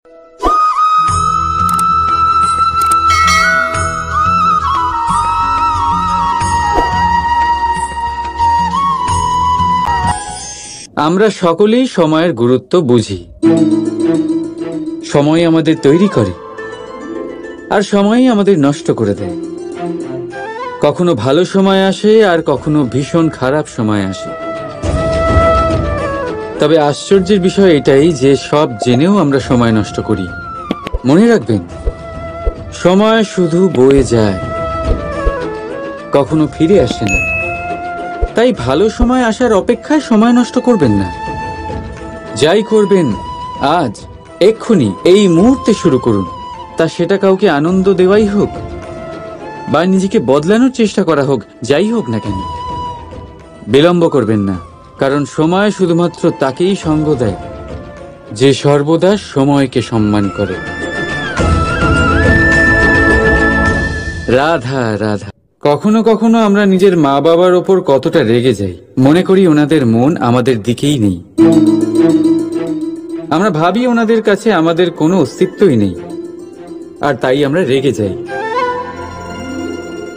আমরা সকলেই সময়ের গুরুত্ব বুঝি। সময় আমাদের তৈরি করে আর সময়ই আমাদের নষ্ট করে দেয়। কখনো ভালো সময় আসে আর কখনো ভীষণ খারাপ সময় আসে। তবে আশ্চর্যের বিষয় এটাই যে সব জেনেও আমরা সময় নষ্ট করি। মনে রাখবেন, সময় শুধু বয়ে যায়, কখনো ফিরে আসে না। তাই ভালো সময় আসার অপেক্ষায় সময় নষ্ট করবেন না। যাই করবেন আজ, এক্ষুনি, এই মুহূর্তে শুরু করুন। তা সেটা কাউকে আনন্দ দেওয়াই হোক বা নিজেকে বদলানোর চেষ্টা করা হোক, যাই হোক না কেন, বিলম্ব করবেন না। কারণ সময় শুধুমাত্র তাকেই সঙ্গ দেয় যে সর্বদা সময়কে সম্মান করে। রাধা রাধা। কখনো কখনো আমরা নিজের মা বাবার ওপর কতটা রেগে যাই, মনে করি ওনাদের মন আমাদের দিকেই নেই। আমরা ভাবি ওনাদের কাছে আমাদের কোনো অস্তিত্বই নেই, আর তাই আমরা রেগে যাই।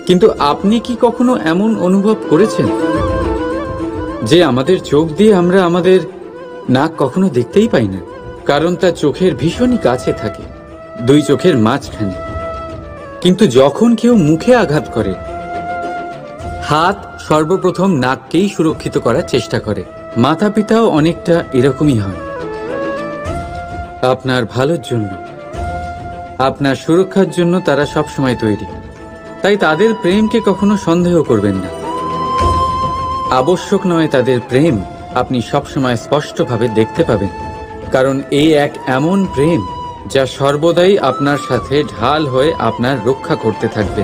কিন্তু আপনি কি কখনো এমন অনুভব করেছেন যে আমাদের চোখ দিয়ে আমরা আমাদের নাক কখনো দেখতেই পাই না? কারণ তা চোখের ভীষণই কাছে থাকে, দুই চোখের মাঝখানে। কিন্তু যখন কেউ মুখে আঘাত করে, হাত সর্বপ্রথম নাককেই সুরক্ষিত করার চেষ্টা করে। মাতা পিতাও অনেকটা এরকমই হয়। আপনার ভালোর জন্য, আপনার সুরক্ষার জন্য তারা সবসময় তৈরি। তাই তাদের প্রেমকে কখনো সন্দেহ করবেন না। আবশ্যক নয় তাদের প্রেম আপনি সবসময় স্পষ্টভাবে দেখতে পাবেন, কারণ এই এক এমন প্রেম যা সর্বদাই আপনার সাথে ঢাল হয়ে আপনার রক্ষা করতে থাকবে।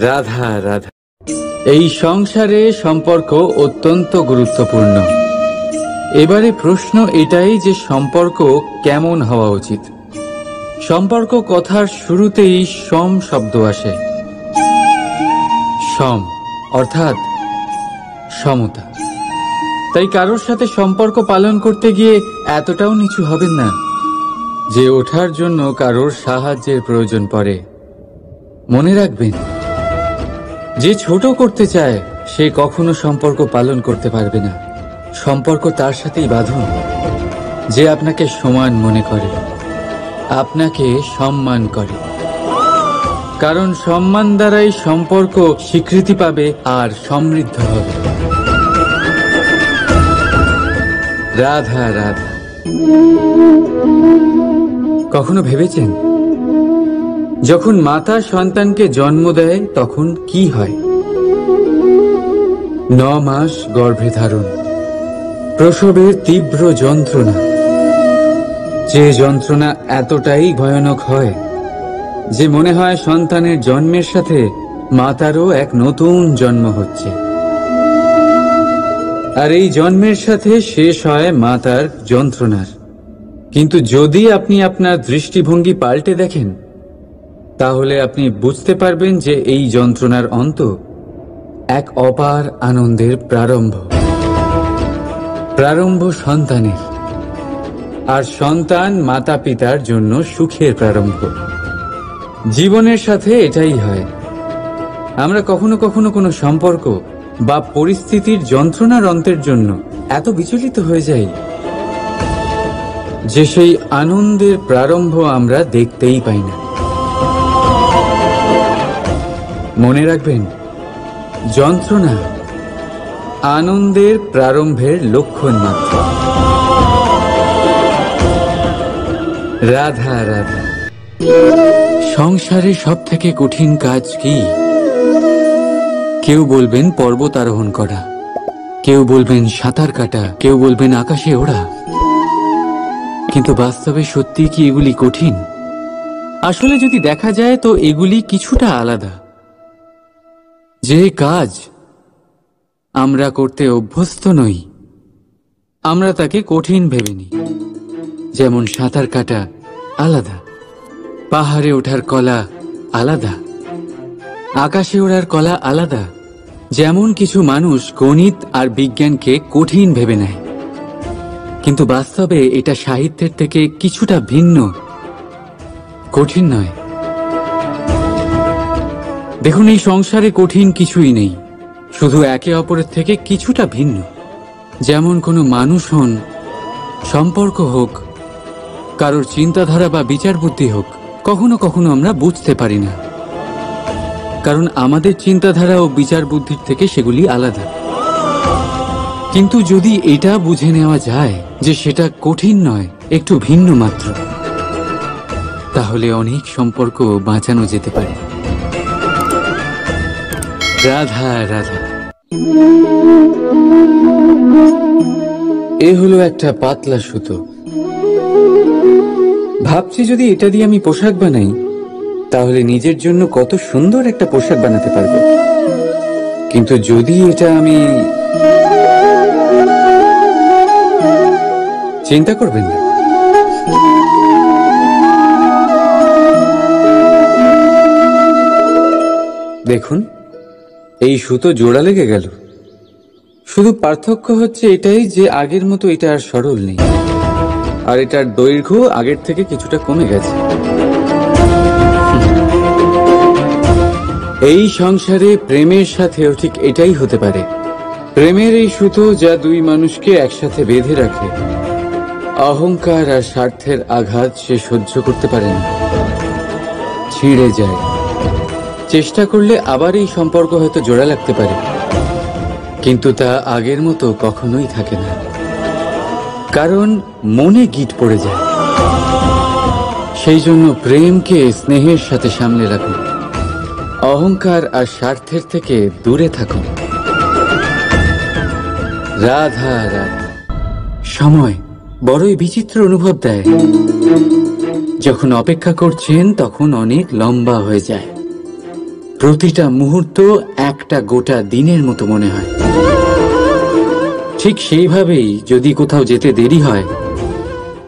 রাধা রাধা। এই সংসারে সম্পর্ক অত্যন্ত গুরুত্বপূর্ণ। এবারে প্রশ্ন এটাই যে সম্পর্ক কেমন হওয়া উচিত। সম্পর্ক কথার শুরুতেই সম শব্দ আসে। সম অর্থাৎ সমতা। তাই কারোর সাথে সম্পর্ক পালন করতে গিয়ে এতটাও নিচু হবেন না যে ওঠার জন্য কারোর সাহায্যের প্রয়োজন পড়ে। মনে রাখবেন, যে ছোট করতে চায় সে কখনো সম্পর্ক পালন করতে পারবে না। সম্পর্ক তার সাথেই বাঁধুন যে আপনাকে সমান মনে করে, আপনাকে সম্মান করে। কারণ সম্মান দ্বারাই সম্পর্ক স্বীকৃতি পাবে আর সমৃদ্ধ হবে। রাধা রাধা। কখনো ভেবেছেন যখন মাতা সন্তানকে জন্ম দেয় তখন কি হয়? 9 মাস গর্ভে ধারণ, প্রসবের তীব্র যন্ত্রণা, যে যন্ত্রণা এতটাই ভয়ানক হয় যে মনে হয় সন্তানের জন্মের সাথে মাতারও এক নতুন জন্ম হচ্ছে। আর এই জন্মের সাথে শেষ হয় মাতার যন্ত্রণার। কিন্তু যদি আপনি আপনার দৃষ্টিভঙ্গি পাল্টে দেখেন, তাহলে আপনি বুঝতে পারবেন যে এই যন্ত্রণার অন্ত এক অপার আনন্দের প্রারম্ভ। প্রারম্ভ সন্তানের, আর সন্তান মাতা পিতার জন্য সুখের প্রারম্ভ। জীবনের সাথে এটাই হয়। আমরা কখনো কখনো কোনো সম্পর্ক বা পরিস্থিতির যন্ত্রণার অন্তের জন্য এত বিচলিত হয়ে যাই যে সেই আনন্দের প্রারম্ভ আমরা দেখতেই পাই না। মনে রাখবেন, যন্ত্রণা আনন্দের প্রারম্ভের লক্ষণ মাত্র। রাধা রাধা। সংসারে সব থেকে কঠিন কাজ কি? কেউ বলবেন পর্বত আরোহণ করা, কেউ বলবেন সাঁতার কাটা, কেউ বলবেন আকাশে ওড়া। কিন্তু বাস্তবে সত্যি কি এগুলি কঠিন? আসলে যদি দেখা যায় তো এগুলি কিছুটা আলাদা। যে কাজ আমরা করতে অভ্যস্ত নই, আমরা তাকে কঠিন ভেবে নিই। যেমন সাঁতার কাটা আলাদা, পাহাড়ে ওঠার কলা আলাদা, আকাশে ওড়ার কলা আলাদা। যেমন কিছু মানুষ গণিত আর বিজ্ঞানকে কঠিন ভেবে নেয়, কিন্তু বাস্তবে এটা সাহিত্যের থেকে কিছুটা ভিন্ন, কঠিন নয়। দেখুন, এই সংসারে কঠিন কিছুই নেই, শুধু একে অপরের থেকে কিছুটা ভিন্ন। যেমন কোনো মানুষ হন, সম্পর্ক হোক, কারোর চিন্তাধারা বা বিচার বুদ্ধি হোক, কখনো কখনো আমরা বুঝতে পারি না, কারণ আমাদের চিন্তাধারা ও বিচার বুদ্ধির থেকে সেগুলি আলাদা। কিন্তু যদি এটা বুঝে নেওয়া যায় যে সেটা কঠিন নয়, একটু ভিন্ন মাত্র, তাহলে অনেক সম্পর্ক বাঁচানো যেতে পারে। রাধা রাধা। এ হলো একটা পাতলা সুতো। ভাবছি যদি এটা দিয়ে আমি পোশাক বানাই, তাহলে নিজের জন্য কত সুন্দর একটা পোশাক বানাতে পারবো। কিন্তু যদি এটা আমি, চিন্তা করবেন না, দেখুন এই সুতো জোড়া লেগে গেল। শুধু পার্থক্য হচ্ছে এটাই যে আগের মতো এটা আর সরল নেই, আর এটার দৈর্ঘ্য আগের থেকে কিছুটা কমে গেছে। এই সংসারে প্রেমের সাথেও ঠিক এটাই হতে পারে। প্রেমের এই সুতো যা দুই মানুষকে একসাথে বেঁধে রাখে, অহংকার আর স্বার্থের আঘাত সে সহ্য করতে পারে না, ছিঁড়ে যায়। চেষ্টা করলে আবার এই সম্পর্ক হয়তো জোড়া লাগতে পারে, কিন্তু তা আগের মতো কখনোই থাকে না, কারণ মনে গিঁট পড়ে যায়। সেই জন্য প্রেমকে স্নেহের সাথে সামলে রাখুন, অহংকার আর স্বার্থের থেকে দূরে থাকুন। রাধা রাধা। সময় বড়ই বিচিত্র অনুভব দেয়। যখন অপেক্ষা করছেন তখন অনেক লম্বা হয়ে যায়। প্রতিটা মুহূর্ত একটা গোটা দিনের মতো মনে হয়। ঠিক সেইভাবেই যদি কোথাও যেতে দেরি হয়,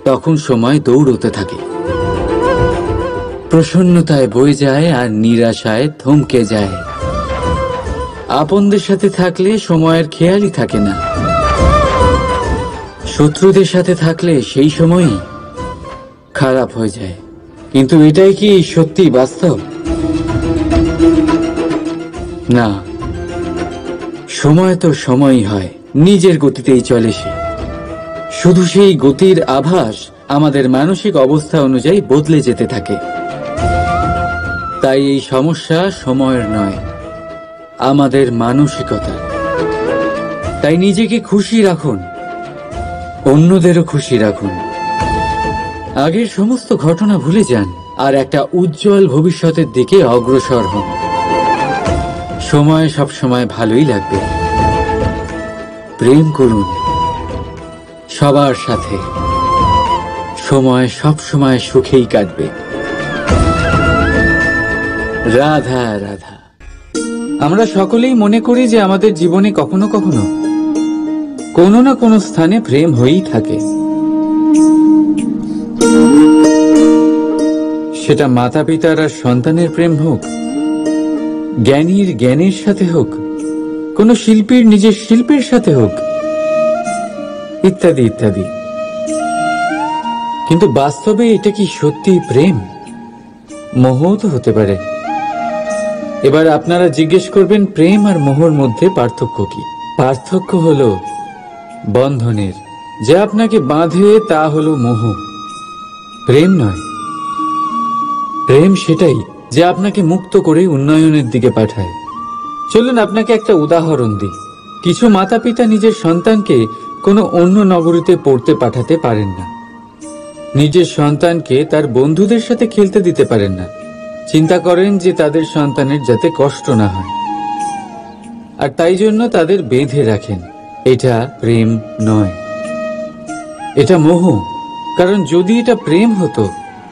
তখন সময় দৌড়তে থাকে। প্রসন্নতায় বয়ে যায় আর নিরাশায় থমকে যায়। আপনদের সাথে থাকলে সময়ের খেয়ালই থাকে না, শত্রুদের সাথে থাকলে সেই সময়ই খারাপ হয়ে যায়। কিন্তু এটাই কি সত্যি বাস্তব? না, সময় তো সময়ই হয়, নিজের গতিতেই চলে সে। শুধু সেই গতির আভাস আমাদের মানসিক অবস্থা অনুযায়ী বদলে যেতে থাকে। তাই এই সমস্যা সময়ের নয়, আমাদের মানসিকতা। তাই নিজেকে খুশি রাখুন, অন্যদেরও খুশি রাখুন। আগের সমস্ত ঘটনা ভুলে যান আর একটা উজ্জ্বল ভবিষ্যতের দিকে অগ্রসর হন। সময় সব সময় ভালোই লাগবে। প্রেম করুন সবার সাথে, সময় সব সময় সুখেই কাটবে। রাধা রাধা। আমরা সকলেই মনে করি যে আমাদের জীবনে কখনো কখনো কোনো না কোনো স্থানে প্রেম হয়েই থাকে। সেটা মাতা পিতার আর সন্তানের প্রেম হোক, জ্ঞানীর জ্ঞানের সাথে হোক, কোনো শিল্পীর নিজের শিল্পের সাথে হোক, ইত্যাদি ইত্যাদি। কিন্তু বাস্তবে এটা কি সত্যি প্রেম? মোহও তো হতে পারে। এবার আপনারা জিজ্ঞেস করবেন, প্রেম আর মোহর মধ্যে পার্থক্য কি? পার্থক্য হলো বন্ধনের। যা আপনাকে বাঁধে তা হলো মোহ, প্রেম নয়। প্রেম সেটাই যে আপনাকে মুক্ত করে উন্নয়নের দিকে পাঠায়। চলুন আপনাকে একটা উদাহরণ দিই। কিছু মাতা পিতা নিজের সন্তানকে কোনো অন্য নগরীতে পড়তে পাঠাতে পারেন না, নিজের সন্তানকে তার বন্ধুদের সাথে খেলতে দিতে পারেন না। চিন্তা করেন যে তাদের সন্তানের যাতে কষ্ট না হয়, আর তাই জন্য তাদের বেঁধে রাখেন। এটা প্রেম নয়, এটা মোহ। কারণ যদি এটা প্রেম হতো,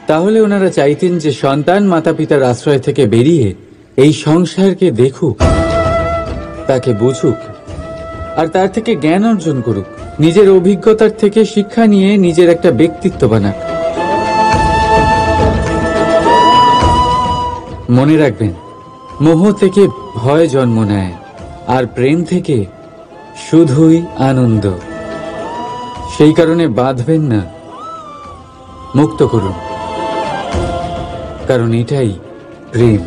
তাহলে ওনারা চাইতেন যে সন্তান মাতা পিতার আশ্রয় থেকে বেরিয়ে এই সংসারকে দেখুক, তাকে বুঝুক, আর তার থেকে জ্ঞান অর্জন করুক, নিজের অভিজ্ঞতার থেকে শিক্ষা নিয়ে নিজের একটা ব্যক্তিত্ব বানাক। মনে রাখবেন, মোহ থেকে ভয় জন্ম নেয়, আর প্রেম থেকে শুধুই আনন্দ। সেই কারণে বাঁধবেন না, মুক্ত করুন, কারণ এটাই প্রেম।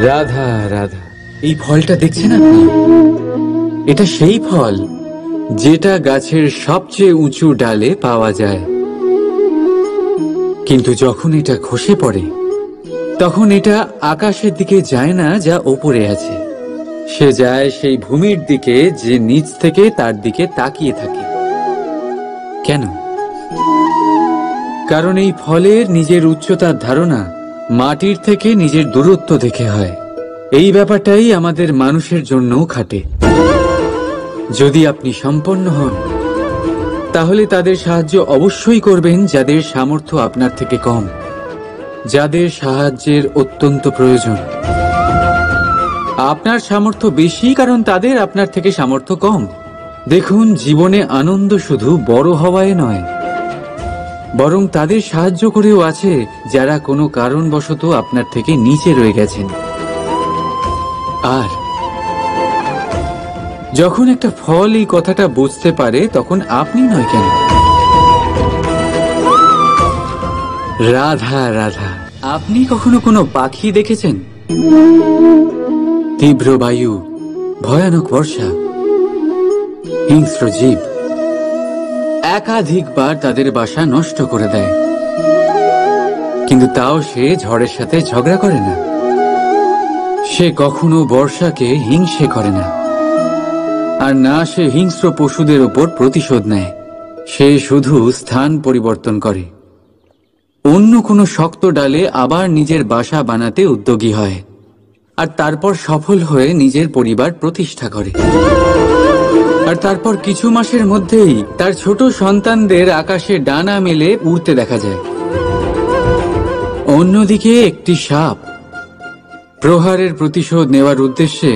রাধা রাধা। এই ফলটা দেখছেন আপনি, এটা সেই ফল যেটা গাছের সবচেয়ে উঁচু ডালে পাওয়া যায়, কিন্তু যখন এটা খসে পড়ে তখন এটা আকাশের দিকে যায় না যা ওপরে আছে, সে যায় সেই ভূমির দিকে যে নিচ থেকে তার দিকে তাকিয়ে থাকে। কেন? কারণ এই ফলের নিজের উচ্চতার ধারণা মাটির থেকে নিজের দূরত্ব দেখে হয়। এই ব্যাপারটাই আমাদের মানুষের জন্যও খাটে। যদি আপনি সম্পন্ন হন তাহলে তাদের সাহায্য অবশ্যই করবেন যাদের সামর্থ্য আপনার থেকে কম, যাদের সাহায্যের অত্যন্ত প্রয়োজন। আপনার সামর্থ্য বেশি কারণ তাদের আপনার থেকে সামর্থ্য কম। দেখুন, জীবনে আনন্দ শুধু বড় হওয়ায় নয়, বরং তাদের সাহায্য করেও আছে যারা কোনো কারণবশত আপনার থেকে নিচে রয়ে গেছেন। আর যখন একটা ফল এই কথাটা বুঝতে পারে তখন আপনি নয় কেন? রাধা রাধা। আপনি কখনো কোনো পাখি দেখেছেন? তীব্র বায়ু, ভয়ানক বর্ষা, হিংস্র জীব একাধিকবার তাদের বাসা নষ্ট করে দেয়, কিন্তু তাও সে ঝড়ের সাথে ঝগড়া করে না। সে কখনো বর্ষাকে হিংসে করে না, আর না সে হিংস্র পশুদের ওপর প্রতিশোধ নেয়। সে শুধু স্থান পরিবর্তন করে, অন্য কোনো শক্ত ডালে আবার নিজের বাসা বানাতে উদ্যোগী হয়, আর তারপর সফল হয়ে নিজের পরিবার প্রতিষ্ঠা করে। আর তারপর কিছু মাসের মধ্যেই তার ছোট সন্তানদের আকাশে ডানা মেলে উড়তে দেখা যায়। অন্যদিকে একটি সাপ প্রহারের প্রতিশোধ নেওয়ার উদ্দেশ্যে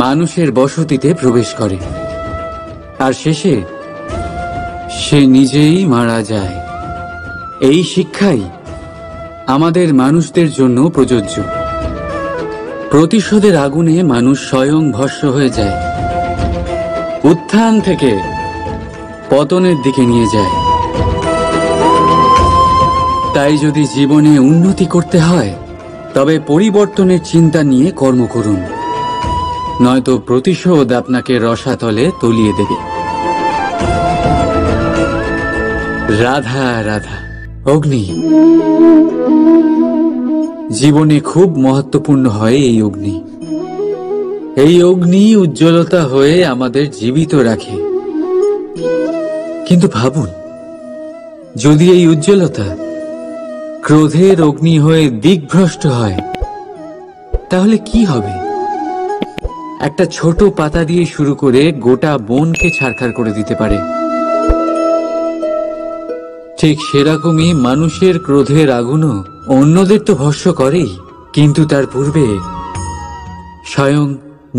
মানুষের বসতিতে প্রবেশ করে, আর শেষে সে নিজেই মারা যায়। এই শিক্ষাই আমাদের মানুষদের জন্য প্রযোজ্য। প্রতিশোধের আগুনে মানুষ স্বয়ং ভস্ম হয়ে যায়, উত্থান থেকে পতনের দিকে নিয়ে যায়। তাই যদি জীবনে উন্নতি করতে হয় তবে পরিবর্তনের চিন্তা নিয়ে কর্ম করুন, নয়তো প্রতিশোধ আপনাকে রসাতলে তলিয়ে দেবে। রাধা রাধা। অগ্নি জীবনে খুব মহত্বপূর্ণ হয়। এই অগ্নি, এই অগ্নি উজ্জ্বলতা হয়ে আমাদের জীবিত রাখে। কিন্তু ভাবুন, যদি এই উজ্জ্বলতা ক্রোধের অগ্নি হয়ে দিকভ্রষ্ট হয় তাহলে কি হবে? একটা ছোট পাতা দিয়ে শুরু করে গোটা বনকে ছারখার করে দিতে পারে। ঠিক সেরকমই মানুষের ক্রোধের আগুনও অন্যদের তো ভস্ম করেই, কিন্তু তার পূর্বে স্বয়ং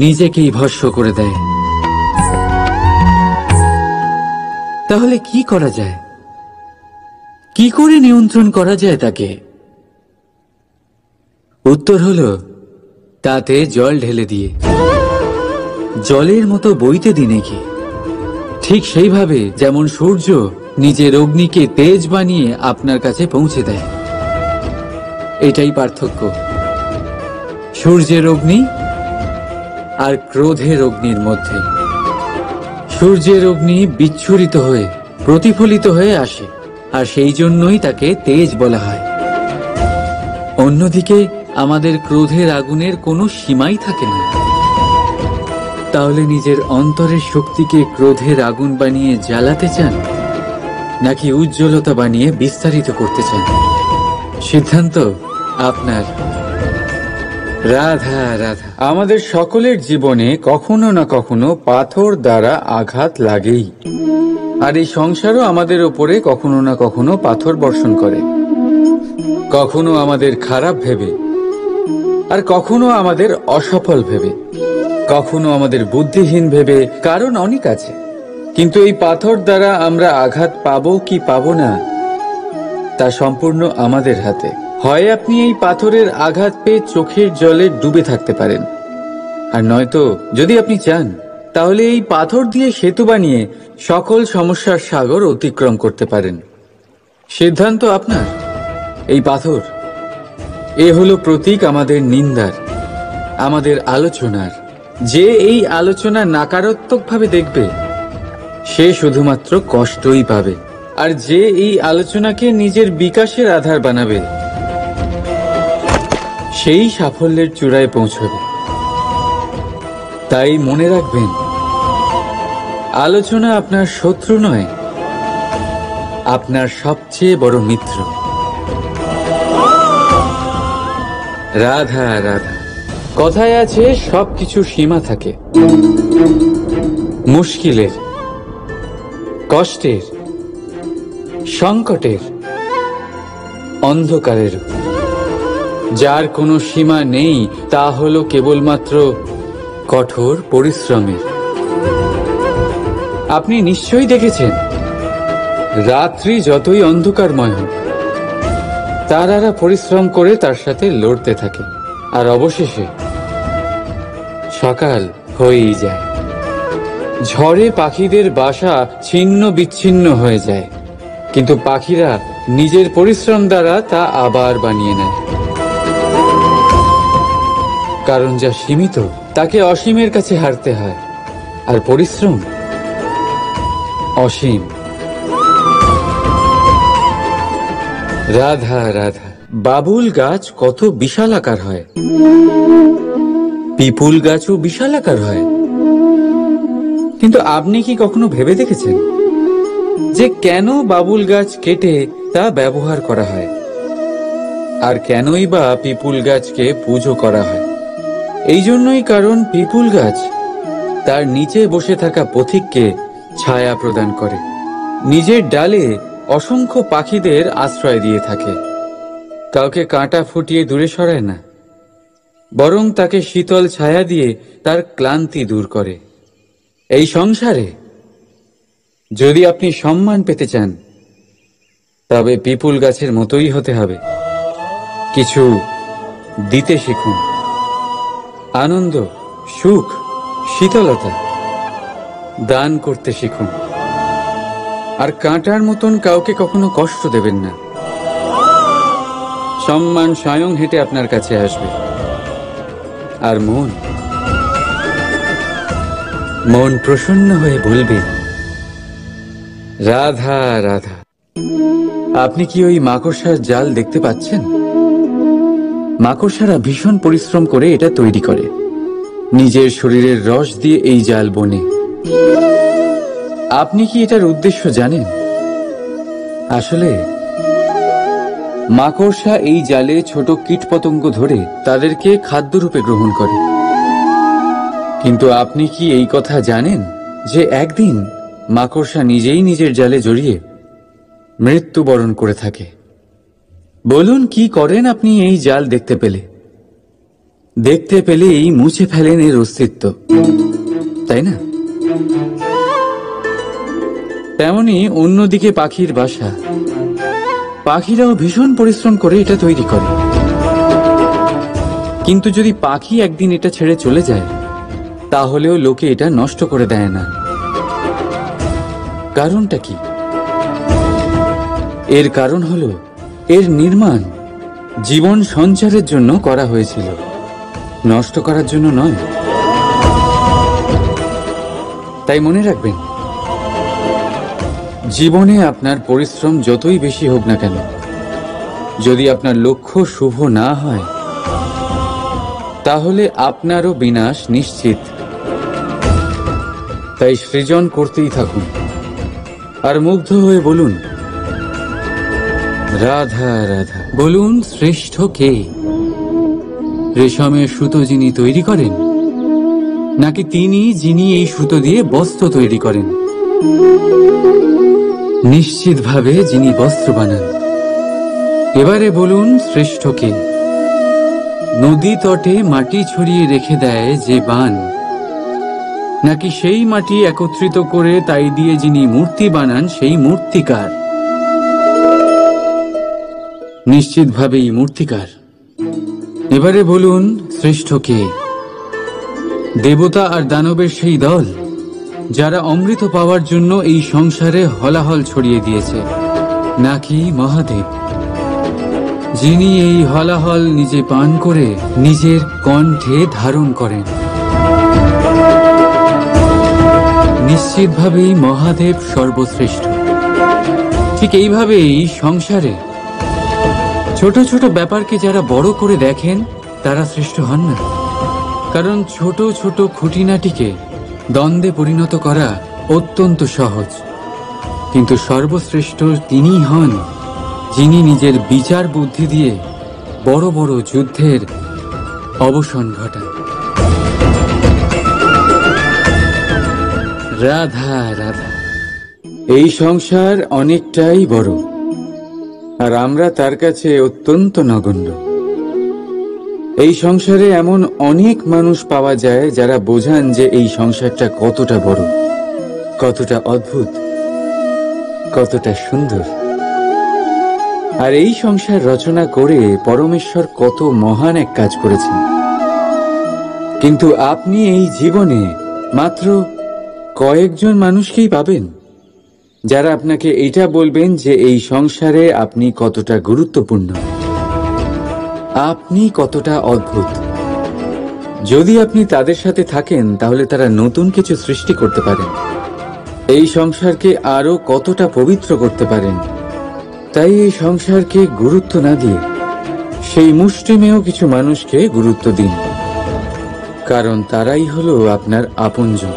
নিজেকেই ভস্ম করে দেয়। তাহলে কি করা যায়? কি করে নিয়ন্ত্রণ করা যায় তাকে? উত্তর হলো তাতে জল ঢেলে দিয়ে, জলের মতো বইতে দিই নাকি। ঠিক সেইভাবে যেমন সূর্য নিজের অগ্নিকে তেজ বানিয়ে আপনার কাছে পৌঁছে দেয়। এটাই পার্থক্য সূর্যের অগ্নি আর ক্রোধের অগ্নির মধ্যে। সূর্যের অগ্নি বিচ্ছুরিত হয়ে প্রতিফলিত হয়ে আসে, আর সেই জন্যই তাকে তেজ বলা হয়। অন্যদিকে আমাদের ক্রোধের আগুনের কোনো সীমাই থাকে না। তাহলে নিজের অন্তরের শক্তিকে ক্রোধের আগুন বানিয়ে জ্বালাতে চান, নাকি উজ্জ্বলতা বানিয়ে বিস্তারিত করতে চান? সিদ্ধান্ত আপনার। রাধা রাধা। আমাদের সকলের জীবনে কখনো না কখনো পাথর দ্বারা আঘাত লাগেই, আর এই সংসারও আমাদের উপরে কখনো না কখনো পাথর বর্ষণ করে। কখনো আমাদের খারাপ ভেবে, আর কখনো আমাদের অসফল ভেবে, কখনো আমাদের বুদ্ধিহীন ভেবে। কারণ অনেক আছে, কিন্তু এই পাথর দ্বারা আমরা আঘাত পাবো কি পাবো না তা সম্পূর্ণ আমাদের হাতে। হয় আপনি এই পাথরের আঘাত পেয়ে চোখের জলে ডুবে থাকতে পারেন, আর নয়তো যদি আপনি চান তাহলে এই পাথর দিয়ে সেতু বানিয়ে সকল সমস্যার সাগর অতিক্রম করতে পারেন। সিদ্ধান্ত আপনার। এই পাথর এ হলো প্রতীক আমাদের নিন্দার, আমাদের আলোচনার। যে এই আলোচনা নাকারাত্মকভাবে দেখবে সে শুধুমাত্র কষ্টই পাবে, আর যে এই আলোচনাকে নিজের বিকাশের আধার বানাবে সেই সাফল্যের চূড়ায় পৌঁছবে। তাই মনে রাখবেন, আলোচনা আপনার শত্রু নয়, আপনার সবচেয়ে বড় মিত্র। রাধা রাধা। কথায় আছে সবকিছু সীমা থাকে, মুশকিলের, কষ্টের, সংকটের, অন্ধকারের। যার কোনো সীমা নেই তা হলো কেবলমাত্র কঠোর পরিশ্রমের। আপনি নিশ্চয়ই দেখেছেন, রাত্রি যতই অন্ধকারময় হোক তারারা পরিশ্রম করে তার সাথে লড়তে থাকে, আর অবশেষে সকাল হয়েই যায়। ঝড়ে পাখিদের বাসা ছিন্ন বিচ্ছিন্ন হয়ে যায়, কিন্তু পাখিরা নিজের পরিশ্রম দ্বারা তা আবার বানিয়ে নেয়। কারণ যা সীমিত তাকে অসীমের কাছে হারতে হয়, আর পরিশ্রম অসীম। রাধা রাধা। বাবুল গাছ কত বিশাল আকার হয়, পিপুল গাছও বিশাল আকার হয়। কিন্তু আপনি কি কখনো ভেবে দেখেছেন যে কেন বাবুল গাছ কেটে তা ব্যবহার করা হয়, আর কেনই বা পিপুল গাছকে পুজো করা হয়? এই জন্যই, কারণ পিপুল গাছ তার নিচে বসে থাকা পথিককে ছায়া প্রদান করে, নিজের ডালে অসংখ্য পাখিদের আশ্রয় দিয়ে থাকে, কাউকে কাঁটা ফুটিয়ে দূরে সরায় না, বরং তাকে শীতল ছায়া দিয়ে তার ক্লান্তি দূর করে। এই সংসারে যদি আপনি সম্মান পেতে চান তবে পিপুল গাছের মতোই হতে হবে। কিছু দিতে শিখুন, আনন্দ, সুখ, শীতলতা দান করতে শিখুন, আর কাঁটার মতন কাউকে কখনো কষ্ট দেবেন না। সম্মান স্বয়ং হেঁটে আপনার কাছে আসবে। আর মন প্রসন্ন হয়ে বলবে, রাধা রাধা। আপনি কি ওই মাকড়সার জাল দেখতে পাচ্ছেন? মাকড়সারা ভীষণ পরিশ্রম করে এটা তৈরি করে, নিজের শরীরের রস দিয়ে এই জাল বোনে। আপনি কি এটার উদ্দেশ্য জানেন? আসলে মাকড়সা এই জালে ছোট কীটপতঙ্গ ধরে তাদেরকে খাদ্যরূপে গ্রহণ করে। কিন্তু আপনি কি এই কথা জানেন যে একদিন মাকড়সা নিজেই নিজের জালে জড়িয়ে মৃত্যুবরণ করে থাকে? বলুন, কি করেন আপনি এই জাল দেখতে পেলে? দেখতে পেলেই মুছে ফেলেন এর অস্তিত্ব, তাই না? তেমনি অন্যদিকে পাখির বাসা, পাখিরাও ভীষণ পরিশ্রম করে এটা তৈরি করে। কিন্তু যদি পাখি একদিন এটা ছেড়ে চলে যায় তাহলেও লোকে এটা নষ্ট করে দেয় না। কারণটা কি? এর কারণ হলো এর নির্মাণ জীবন সঞ্চারের জন্য করা হয়েছিল, নষ্ট করার জন্য নয়। তাই মনে রাখবেন, জীবনে আপনার পরিশ্রম যতই বেশি হোক না কেন, যদি আপনার লক্ষ্য শুভ না হয় তাহলে আপনারও বিনাশ নিশ্চিত। তাই সৃজন করতেই থাকুন, আর মুগ্ধ হয়ে বলুন, রাধা রাধা। বলুন, শ্রেষ্ঠ কে? রেশমের সুতো যিনি তৈরি করেন, নাকি তিনি যিনি এই সুতো দিয়ে বস্ত্র তৈরি করেন? নিশ্চিতভাবে যিনি বস্ত্র বানান। এবারে বলুন, শ্রেষ্ঠ কে? নদী তটে মাটি ছড়িয়ে রেখে দেয় যে বান, নাকি সেই মাটি একত্রিত করে তাই দিয়ে যিনি মূর্তি বানান সেই মূর্তিকার? নিশ্চিতভাবেই মূর্তিকার। এবারে বলুন, শ্রেষ্ঠ কে? দেবতা আর দানবের সেই দল, যারা অমৃত পাওয়ার জন্য এই সংসারে হলাহল ছড়িয়ে দিয়েছে, নাকি মহাদেব, যিনি এই হলাহল নিজে পান করে নিজের কণ্ঠে ধারণ করেন? নিশ্চিতভাবেই মহাদেব সর্বশ্রেষ্ঠ। ঠিক এইভাবেই সংসারে ছোট ছোট ব্যাপারকে যারা বড় করে দেখেন তারা শ্রেষ্ঠ হন না। কারণ ছোট ছোট খুঁটিনাটিকে দ্বন্দ্বে পরিণত করা অত্যন্ত সহজ, কিন্তু সর্বশ্রেষ্ঠ তিনিই হন যিনি নিজের বিচার বুদ্ধি দিয়ে বড় বড় যুদ্ধের অবসান ঘটান। রাধা রাধা। এই সংসার অনেকটাই বড়, আর আমরা তার কাছে অত্যন্ত নগণ্য। এই সংসারে এমন অনেক মানুষ পাওয়া যায় যারা বোঝান যে এই সংসারটা কতটা বড়, কতটা অদ্ভুত, কতটা সুন্দর। আর এই সংসার রচনা করে পরমেশ্বর কত মহান এক কাজ করেছেন। কিন্তু আপনি এই জীবনে মাত্র কয়েকজন মানুষকেই পাবেন যারা আপনাকে এটা বলবেন যে এই সংসারে আপনি কতটা গুরুত্বপূর্ণ, আপনি কতটা অদ্ভুত। যদি আপনি তাদের সাথে থাকেন তাহলে তারা নতুন কিছু সৃষ্টি করতে পারেন, এই সংসারকে আরো কতটা পবিত্র করতে পারেন। তাই এই সংসারকে গুরুত্ব না দিয়ে সেই মুষ্টিমেয় কিছু মানুষকে গুরুত্ব দিন, কারণ তারাই হলো আপনার আপনজন,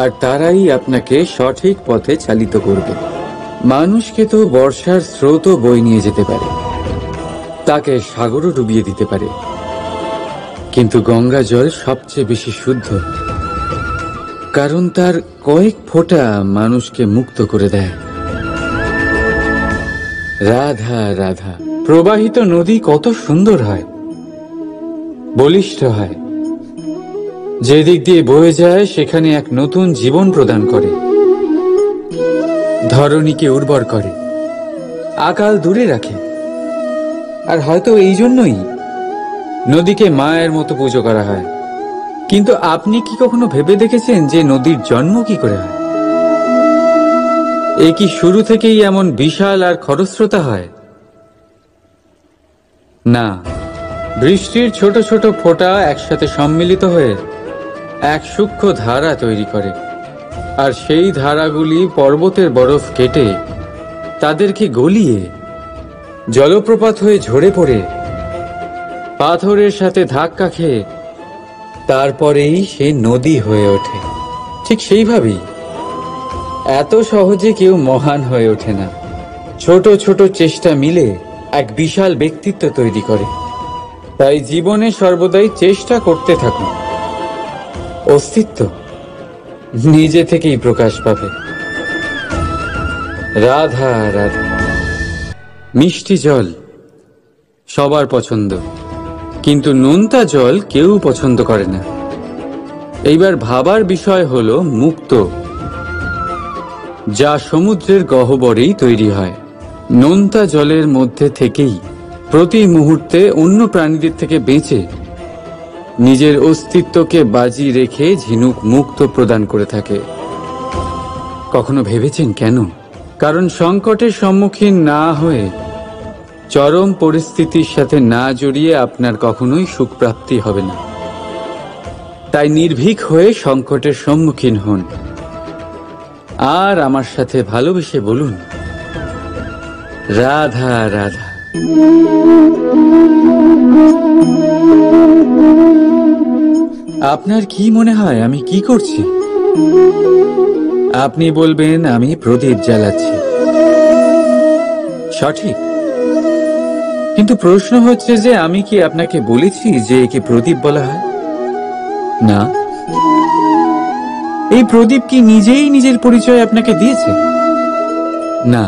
আর তারাই আপনাকে সঠিক পথে চালিত করবে। মানুষকে তো বর্ষার স্রোতও বয়ে নিয়ে যেতে পারে, তাকে সাগরও ডুবিয়ে দিতে পারে, কিন্তু গঙ্গা জল সবচেয়ে বেশি শুদ্ধ, কারণ তার কয়েক ফোঁটা মানুষকে মুক্ত করে দেয়। রাধা রাধা। প্রবাহিত নদী কত সুন্দর হয়, বলিষ্ঠ হয়, যেদিক দিয়ে বয়ে যায় সেখানে এক নতুন জীবন প্রদান করে, ধরণীকে উর্বর করে, আকাল দূরে রাখে। আর হয়তো এই জন্যই নদীকে মায়ের মতো পুজো করা হয়। কিন্তু আপনি কি কখনো ভেবে দেখেছেন যে নদীর জন্ম কি করে হয়? এ কি শুরু থেকেই এমন বিশাল আর খরস্রোতা হয়? না, বৃষ্টির ছোট ছোট ফোঁটা একসাথে সম্মিলিত হয়ে এক সূক্ষ্ম ধারা তৈরি করে, আর সেই ধারাগুলি পর্বতের বরফ কেটে তাদেরকে গলিয়ে জলপ্রপাত হয়ে ঝরে পড়ে পাথরের সাথে ধাক্কা খেয়ে তারপরেই সে নদী হয়ে ওঠে। ঠিক সেইভাবেই এত সহজে কেউ মহান হয়ে ওঠে না। ছোট ছোট চেষ্টা মিলে এক বিশাল ব্যক্তিত্ব তৈরি করে। তাই জীবনে সর্বদাই চেষ্টা করতে থাকুন, অস্তিত্ব নিজে থেকেই প্রকাশ পাবে। রাধা রাধা। মিষ্টি জল সবার পছন্দ, কিন্তু নোনতা জল কেউ পছন্দ করে না। এইবার ভাবার বিষয় হলো মুক্ত, যা সমুদ্রের গহ্বরেই তৈরি হয়। নোনতা জলের মধ্যে থেকেই প্রতি মুহূর্তে অন্য প্রাণীদের থেকে বেঁচে নিজের অস্তিত্বকে বাজি রেখে ঝিনুক মুক্ত প্রদান করে থাকে। কখনো ভেবেছেন কেন? কারণ সংকটের সম্মুখীন না হয়ে, চরম পরিস্থিতির সাথে না জড়িয়ে আপনার কখনোই সুখ প্রাপ্তি হবে না। তাই নির্ভীক হয়ে সংকটের সম্মুখীন হন, আর আমার সাথে ভালোবেসে বলুন রাধা রাধা। আপনার কি মনে হয় আমি কি করছি? আপনি বলবেন আমি প্রদীপ জ্বালাচ্ছি। সঠিক, কিন্তু প্রশ্ন হচ্ছে যে আমি কি আপনাকে বলেছি যে একে প্রদীপ বলা হয়? না। এই প্রদীপ কি নিজেই নিজের পরিচয় আপনাকে দিয়েছে? না।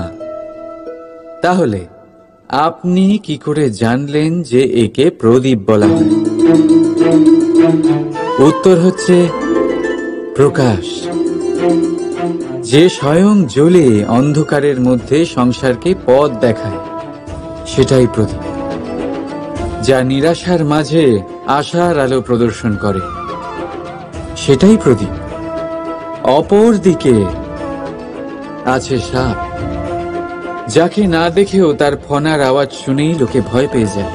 তাহলে আপনি কি করে জানলেন যে একে প্রদীপ বলা হয়? উত্তর হচ্ছে প্রকাশ, যে স্বয়ং জ্বলে অন্ধকারের মধ্যে সংসারকে পথ দেখায়, সেটাই প্রদীপ। যা নিরাশার মাঝে আশার আলো প্রদর্শন করে, সেটাই প্রদীপ। অপর দিকে আছে সাপ, যাকে না দেখেও তার ফনার আওয়াজ শুনেই লোকে ভয় পেয়ে যায়।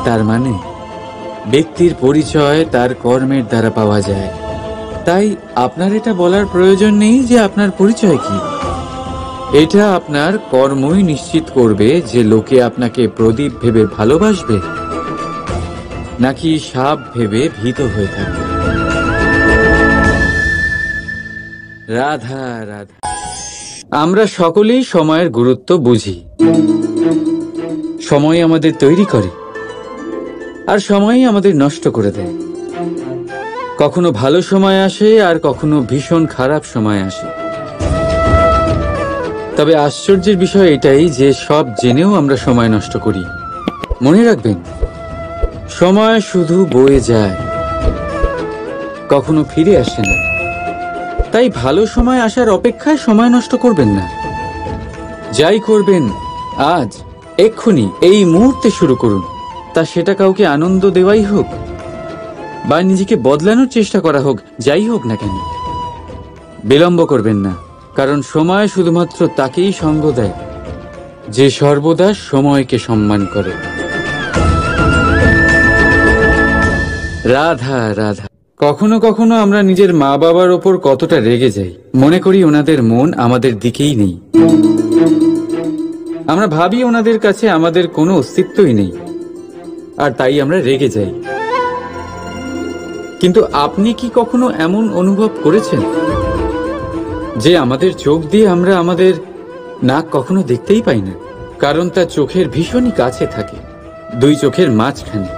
তার মানে ব্যক্তির পরিচয় তার কর্মের দ্বারা পাওয়া যায়। তাই আপনার এটা বলার প্রয়োজন নেই যে আপনার পরিচয় কি। এটা আপনার কর্মই নিশ্চিত করবে যে লোকে আপনাকে প্রদীপ ভেবে ভালোবাসবে নাকি সাপ ভেবে ভীত হয়ে থাকবে। রাধা রাধা। আমরা সকলেই সময়ের গুরুত্ব বুঝি। সময় আমাদের তৈরি করে আর সময়ই আমাদের নষ্ট করে দেয়। কখনো ভালো সময় আসে আর কখনো ভীষণ খারাপ সময় আসে। তবে আশ্চর্যের বিষয় এটাই যে সব জেনেও আমরা সময় নষ্ট করি। মনে রাখবেন, সময় শুধু বয়ে যায়, কখনো ফিরে আসে না। তাই ভালো সময় আসার অপেক্ষায় সময় নষ্ট করবেন না। যাই করবেন আজ, এক্ষুনি, এই মুহূর্তে শুরু করুন। তা সেটা কাউকে আনন্দ দেওয়াই হোক বা নিজেকে বদলানোর চেষ্টা করা হোক, যাই হোক না কেন, বিলম্ব করবেন না। কারণ সময় শুধুমাত্র তাকেই সঙ্গ দেয় যে সর্বদা সময়কে সম্মান করে। রাধা রাধা। কখনো কখনো আমরা নিজের মা বাবার ওপর কতটা রেগে যাই, মনে করি ওনাদের মন আমাদের দিকেই নেই। আমরা ভাবি ওনাদের কাছে আমাদের কোনো অস্তিত্বই নেই, আর তাই আমরা রেগে যাই। কিন্তু আপনি কি কখনো এমন অনুভব করেছেন যে আমাদের চোখ দিয়ে আমরা আমাদের নাক কখনো দেখতেই পাই না? কারণ তা চোখের ভীষণই কাছে থাকে, দুই চোখের মাঝখানে।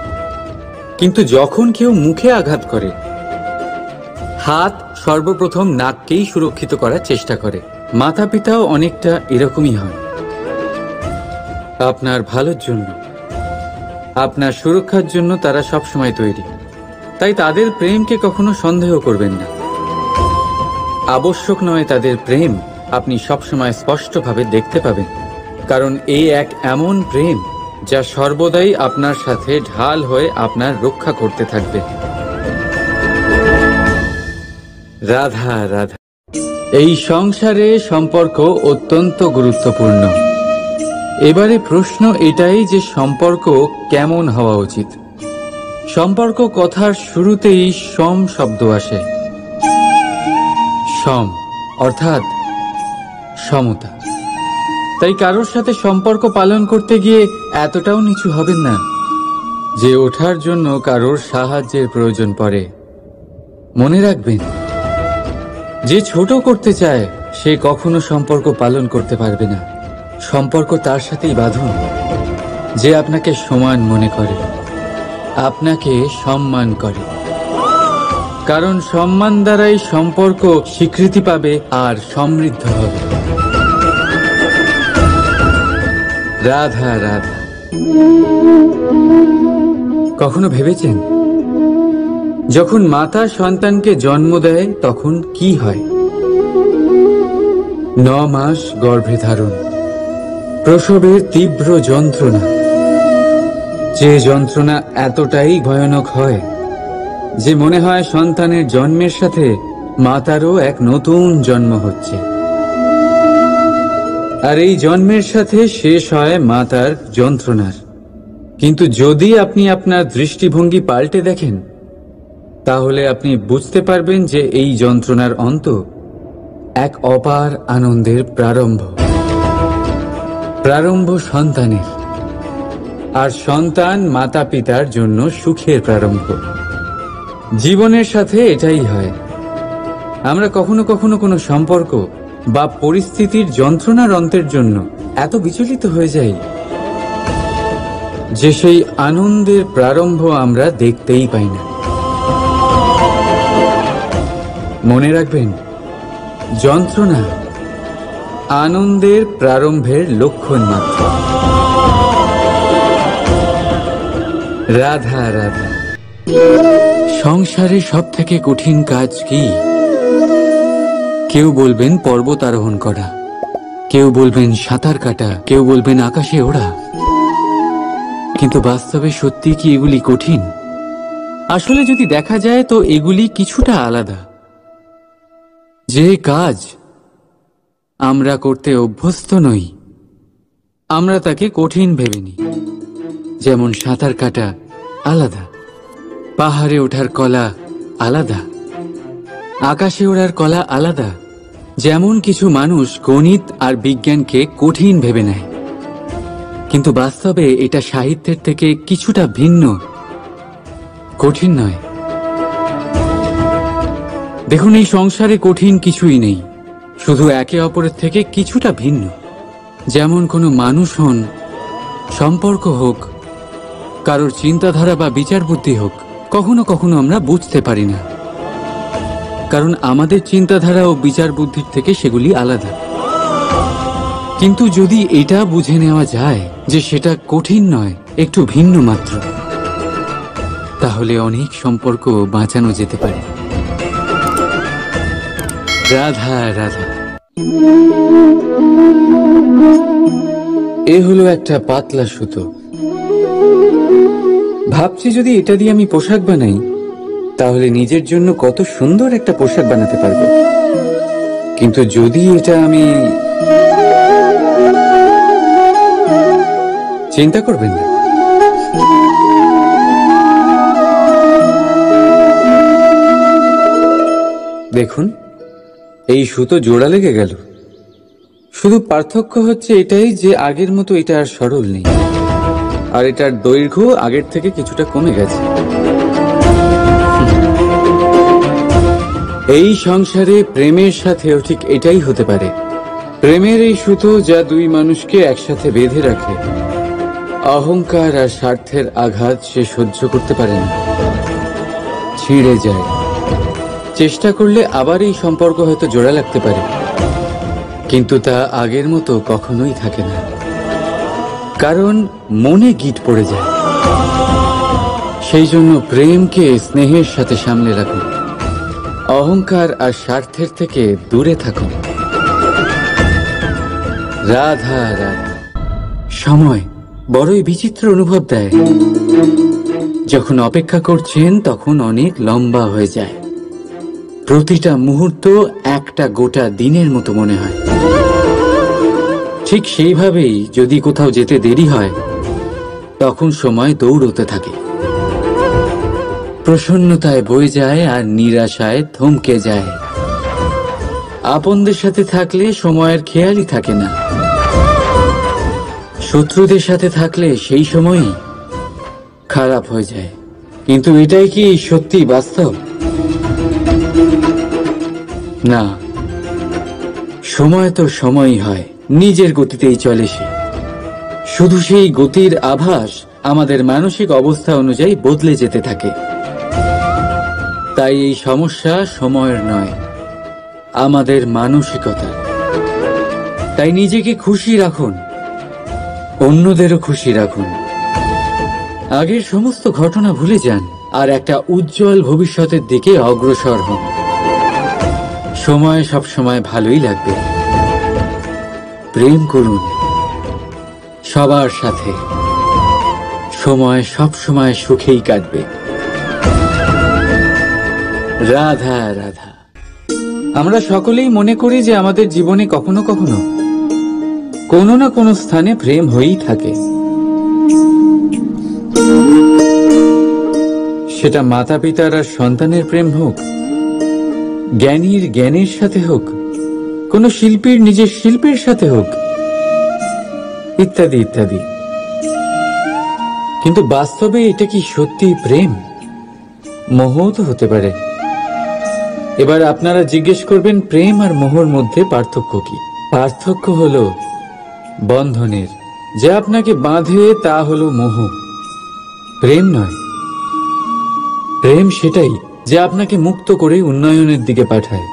কিন্তু যখন কেউ মুখে আঘাত করে, হাত সর্বপ্রথম নাককেই সুরক্ষিত করার চেষ্টা করে। মাতা পিতাও অনেকটা এরকমই হয়। আপনার ভালোর জন্য, আপনার সুরক্ষার জন্য তারা সবসময় তৈরি। তাই তাদের প্রেমকে কখনো সন্দেহ করবেন না। আবশ্যক নয় তাদের প্রেম আপনি সবসময় স্পষ্টভাবে দেখতে পাবেন, কারণ এই এক এমন প্রেম যা সর্বদাই আপনার সাথে ঢাল হয়ে আপনার রক্ষা করতে থাকবে। রাধা রাধা। এই সংসারে সম্পর্ক অত্যন্ত গুরুত্বপূর্ণ। এবারে প্রশ্ন এটাই যে সম্পর্ক কেমন হওয়া উচিত। সম্পর্ক কথার শুরুতেই সম শব্দ আসে। সম অর্থাৎ সমতা। তাই কারোর সাথে সম্পর্ক পালন করতে গিয়ে এতটাও নিচু হবেন না যে ওঠার জন্য কারোর সাহায্যের প্রয়োজন পড়ে। মনে রাখবেন, যে ছোট করতে চায় সে কখনো সম্পর্ক পালন করতে পারবে না। সম্পর্ক তার সাথেই বাঁধুন যে আপনাকে সমান মনে করে, আপনাকে সম্মান করে। কারণ সম্মান দ্বারাই সম্পর্ক স্বীকৃতি পাবে আর সমৃদ্ধ হবে। রাধা রাধা। কখনো ভেবেছেন যখন মাতা সন্তানকে জন্ম দেয় তখন কি হয়? 9 মাস গর্ভে ধারণ, প্রসবের তীব্র যন্ত্রণা, যে যন্ত্রণা এতটাই ভয়ানক হয় যে মনে হয় সন্তানের জন্মের সাথে মাতারও এক নতুন জন্ম হচ্ছে। আর এই জন্মের সাথে শেষ হয় মাতার যন্ত্রণার। কিন্তু যদি আপনি আপনার দৃষ্টিভঙ্গি পাল্টে দেখেন, তাহলে আপনি বুঝতে পারবেন যে এই যন্ত্রণার অন্ত এক অপার আনন্দের প্রারম্ভ। প্রারম্ভ সন্তানের, আর সন্তান মাতা পিতার জন্য সুখের প্রারম্ভ। জীবনের সাথে এটাই হয়। আমরা কখনো কখনো কোনো সম্পর্ক বা পরিস্থিতির যন্ত্রণার অন্তের জন্য এত বিচলিত হয়ে যাই যে সেই আনন্দের প্রারম্ভ আমরা দেখতেই পাই না। মনে রাখবেন, যন্ত্রণা আনন্দের প্রারম্ভের লক্ষণ মাত্র। রাধা রাধা। সংসারে সব থেকে কঠিন কাজ কি? কেউ বলবেন পর্বত আরোহণ করা, কেউ বলবেন সাঁতার কাটা, কেউ বলবেন আকাশে ওড়া। কিন্তু বাস্তবে সত্যি কি এগুলি কঠিন? আসলে যদি দেখা যায় তো এগুলি কিছুটা আলাদা। যে কাজ আমরা করতে অভ্যস্ত নই আমরা তাকে কঠিন ভেবে নিই। যেমন সাঁতার কাটা আলাদা, পাহাড়ে ওঠার কলা আলাদা, আকাশে ওড়ার কলা আলাদা। যেমন কিছু মানুষ গণিত আর বিজ্ঞানকে কঠিন ভেবে নেয়, কিন্তু বাস্তবে এটা সাহিত্যের থেকে কিছুটা ভিন্ন, কঠিন নয়। দেখুন, এই সংসারে কঠিন কিছুই নেই, শুধু একে অপরের থেকে কিছুটা ভিন্ন। যেমন কোনো মানুষ হন, সম্পর্ক হোক, কারোর চিন্তাধারা বা বিচার বুদ্ধি হোক, কখনো কখনো আমরা বুঝতে পারি না, কারণ আমাদের চিন্তাধারা ও বিচার বুদ্ধির থেকে সেগুলি আলাদা। কিন্তু যদি এটা বুঝে নেওয়া যায় যে সেটা কঠিন নয়, একটু ভিন্ন মাত্র, তাহলে অনেক সম্পর্ক বাঁচানো যেতে পারে। রাধা রাধা। এ হলো একটা পাতলা সুতো। ভাবছি যদি এটা দিয়ে আমি পোশাক বানাই তাহলে নিজের জন্য কত সুন্দর একটা পোশাক বানাতে পারবো। কিন্তু যদি এটা আমি, চিন্তা করবেন না, দেখুন এই সুতো জোড়া লেগে গেল। শুধু পার্থক্য হচ্ছে এটাই যে আগের মতো এটা আর সরল নেই, আর এটার দৈর্ঘ্য আগের থেকে কিছুটা কমে গেছে। এই সংসারে প্রেমের সাথেও ঠিক এটাই হতে পারে। প্রেমের এই সুতো যা দুই মানুষকে একসাথে বেঁধে রাখে, অহংকার আর স্বার্থের আঘাত সে সহ্য করতে পারে না, ছিঁড়ে যায়। চেষ্টা করলে আবার এই সম্পর্ক হয়তো জোড়া লাগতে পারে, কিন্তু তা আগের মতো কখনোই থাকে না, কারণ মনে গিঁট পড়ে যায়। সেই জন্য প্রেমকে স্নেহের সাথে সামলে রাখুন, অহংকার আর স্বার্থের থেকে দূরে থাকুন। রাধা রাধা। সময় বড়ই বিচিত্র অনুভব দেয়। যখন অপেক্ষা করছেন তখন অনেক লম্বা হয়ে যায়। প্রতিটা মুহূর্ত একটা গোটা দিনের মতো মনে হয়। ঠিক সেইভাবেই যদি কোথাও যেতে দেরি হয় তখন সময় দৌড়তে থাকে, প্রসন্নতায় বয়ে যায় আর নিরাশায় থমকে যায়। আপনদের সাথে থাকলে সময়ের খেয়ালই থাকে না, শত্রুদের সাথে থাকলে সেই সময়ই খারাপ হয়ে যায়। কিন্তু এটাই কি সত্যি বাস্তব? না, সময় তো সময়ই হয়, নিজের গতিতেই চলে সে। শুধু সেই গতির আভাস আমাদের মানসিক অবস্থা অনুযায়ী বদলে যেতে থাকে। তাই এই সমস্যা সময়ের নয়, আমাদের মানসিকতা। তাই নিজেকে খুশি রাখুন, অন্যদেরও খুশি রাখুন। আগের সমস্ত ঘটনা ভুলে যান আর একটা উজ্জ্বল ভবিষ্যতের দিকে অগ্রসর হন। সময় সব সময় ভালোই লাগবে। প্রেম করুন সবার সাথে, সময় সব সময় সুখেই কাটবে। রাধা রাধা। আমরা সকলেই মনে করি যে আমাদের জীবনে কখনো কখনো কোনো না কোনো স্থানে প্রেম হয়েই থাকে। সেটা মাতা পিতার আর সন্তানের প্রেম হোক, জ্ঞানীর জ্ঞানের সাথে হোক, কোনো শিল্পীর নিজের শিল্পের সাথে হোক, ইত্যাদি ইত্যাদি। কিন্তু বাস্তবে এটা কি সত্যি প্রেম? মোহও তো হতে পারে। এবার আপনারা জিজ্ঞেস করবেন প্রেম আর মোহর মধ্যে পার্থক্য কি? পার্থক্য হলো বন্ধনের। যা আপনাকে বাঁধে তা হলো মোহ, প্রেম নয়। প্রেম সেটাই যা আপনাকে মুক্ত করে উন্নয়নের দিকে পাঠায়।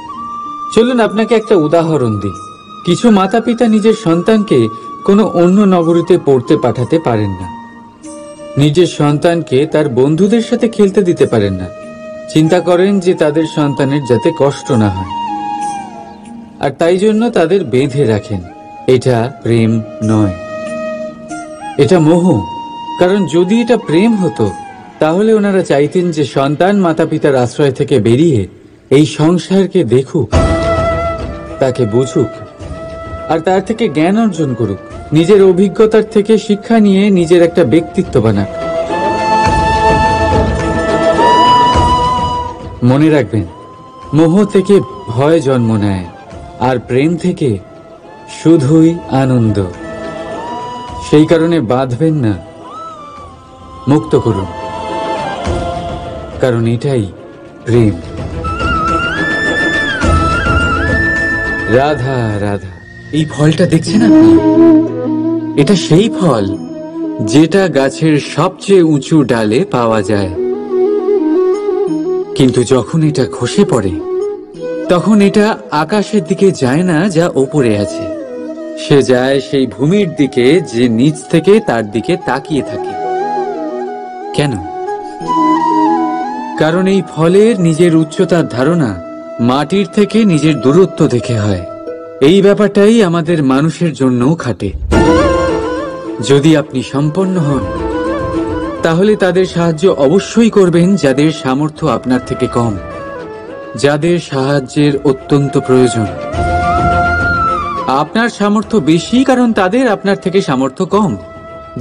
চলুন আপনাকে একটা উদাহরণ দিই। কিছু মাতা পিতা নিজের সন্তানকে কোনো অন্য নগরীতে পড়তে পাঠাতে পারেন না, নিজের সন্তানকে তার বন্ধুদের সাথে খেলতে দিতে পারেন না। চিন্তা করেন যে তাদের সন্তানের যাতে কষ্ট না হয়, আর তাই জন্য তাদের বেঁধে রাখেন। এটা প্রেম নয়, এটা মোহ। কারণ যদি এটা প্রেম হতো তাহলে ওনারা চাইতেন যে সন্তান মাতা পিতার আশ্রয় থেকে বেরিয়ে এই সংসারকে দেখুক, তাকে বুঝুক, আর তার থেকে জ্ঞান অর্জন করুক, নিজের অভিজ্ঞতার থেকে শিক্ষা নিয়ে নিজের একটা ব্যক্তিত্ব বানাক। মনে রাখবেন, মোহ থেকে ভয় জন্ম নেয়, আর প্রেম থেকে শুধুই আনন্দ। সেই কারণে বাঁধবেন না, মুক্ত করুন, কারণ এটাই প্রেম। রাধা রাধা। এই ফলটা দেখছেন আপনি? এটা সেই ফল যেটা গাছের সবচেয়ে উঁচু ডালে পাওয়া যায়, কিন্তু যখন এটা খসে পড়ে তখন এটা আকাশের দিকে যায় না যা ওপরে আছে, সে যায় সেই ভূমির দিকে যে নিচ থেকে তার দিকে তাকিয়ে থাকে। কেন? কারণ এই ফলের নিজের উচ্চতার ধারণা মাটির থেকে নিজের দূরত্ব দেখে হয়। এই ব্যাপারটাই আমাদের মানুষের জন্যও খাটে। যদি আপনি সম্পন্ন হন, তাহলে তাদের সাহায্য অবশ্যই করবেন যাদের সামর্থ্য আপনার থেকে কম, যাদের সাহায্যের অত্যন্ত প্রয়োজন। আপনার সামর্থ্য বেশি কারণ তাদের আপনার থেকে সামর্থ্য কম।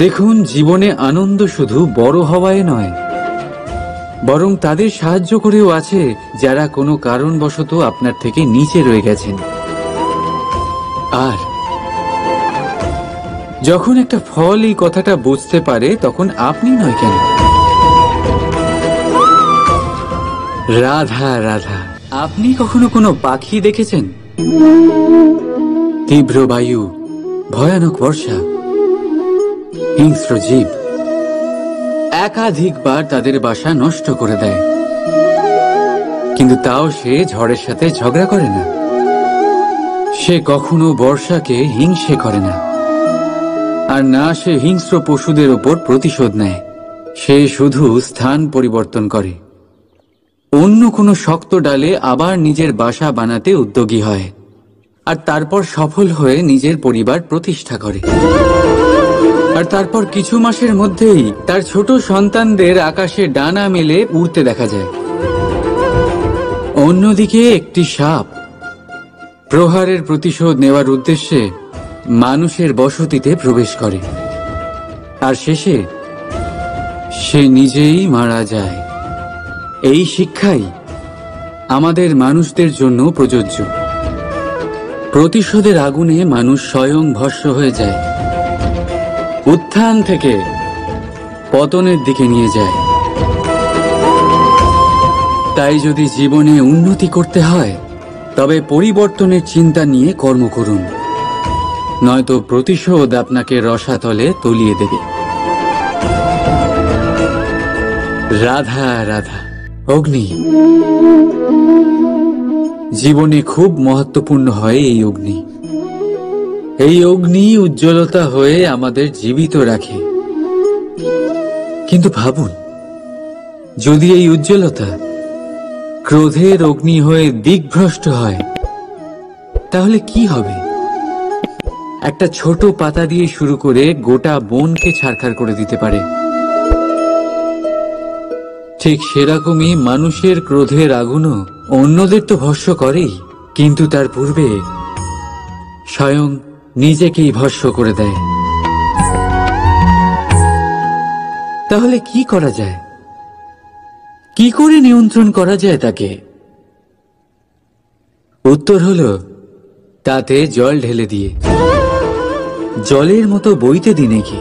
দেখুন, জীবনে আনন্দ শুধু বড় হওয়ায় নয়, বরং তাদের সাহায্য করেও আছে যারা কোনো কারণবশত আপনার থেকে নিচে রয়ে গেছেন। আর যখন একটা ফল এই কথাটা বুঝতে পারে, তখন আপনি নয় কেন? রাধা রাধা। আপনি কখনো কোনো পাখি দেখেছেন? তীব্র বায়ু, ভয়ানক বর্ষা, হিংস্র জীব একাধিকবার তাদের বাসা নষ্ট করে দেয়, কিন্তু তাও সে ঝড়ের সাথে ঝগড়া করে না। সে কখনো বর্ষাকে হিংসে করে না, আর না সে হিংস্র পশুদের ওপর প্রতিশোধ নেয়। সে শুধু স্থান পরিবর্তন করে, অন্য কোনো শক্ত ডালে আবার নিজের বাসা বানাতে উদ্যোগী হয়, আর তারপর সফল হয়ে নিজের পরিবার প্রতিষ্ঠা করে। আর তারপর কিছু মাসের মধ্যেই তার ছোট সন্তানদের আকাশে ডানা মেলে উড়তে দেখা যায়। অন্যদিকে একটি সাপ প্রহারের প্রতিশোধ নেওয়ার উদ্দেশ্যে মানুষের বসতিতে প্রবেশ করে, আর শেষে সে নিজেই মারা যায়। এই শিক্ষাই আমাদের মানুষদের জন্য প্রযোজ্য। প্রতিশোধের আগুনে মানুষ স্বয়ং ভস্ম হয়ে যায়, উত্থান থেকে পতনের দিকে নিয়ে যায়। তাই যদি জীবনে উন্নতি করতে হয়, তবে পরিবর্তনের চিন্তা নিয়ে কর্ম করুন, নয়তো প্রতিশোধ আপনাকে রসাতলে তলিয়ে দেবে। রাধা রাধা। অগ্নি জীবনে খুব মহত্বপূর্ণ হয়। এই অগ্নি, এই অগ্নি উজ্জ্বলতা হয়ে আমাদের জীবিত রাখে। কিন্তু ভাবুন, যদি এই উজ্জ্বলতা ক্রোধের অগ্নি হয়ে দিকভ্রষ্ট হয়, তাহলে কি হবে? একটা ছোট পাতা দিয়ে শুরু করে গোটা বনকে ছারখার করে দিতে পারে। ঠিক সেরকমই মানুষের ক্রোধের আগুনও অন্যদের তো ভস্ম করেই, কিন্তু তার পূর্বে স্বয়ং নিজেকেই ভস্ম করে দেয়। তাহলে কি করা যায়? কি করে নিয়ন্ত্রণ করা যায় তাকে? উত্তর হলো, তাতে জল ঢেলে দিয়ে, জলের মতো বইতে দিই নাকি।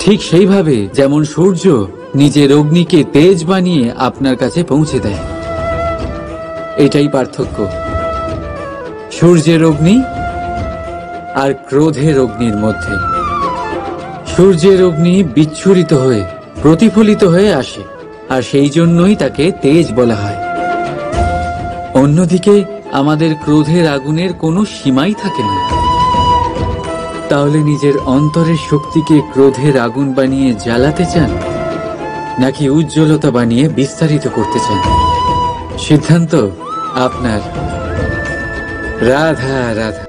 ঠিক সেইভাবে যেমন সূর্য নিজের অগ্নিকে তেজ বানিয়ে আপনার কাছে পৌঁছে দেয়। এটাই পার্থক্য সূর্যের অগ্নি আর ক্রোধের অগ্নির মধ্যে। সূর্যের অগ্নি বিচ্ছুরিত হয়ে প্রতিফলিত হয়ে আসে, আর সেই জন্যই তাকে তেজ বলা হয়। অন্যদিকে আমাদের ক্রোধের আগুনের কোনো সীমাই থাকে না। তাহলে নিজের অন্তরের শক্তিকে ক্রোধের আগুন বানিয়ে জ্বালাতে চান, নাকি উজ্জ্বলতা বানিয়ে বিস্তারিত করতে চান? সিদ্ধান্ত আপনার। রাধা রাধা।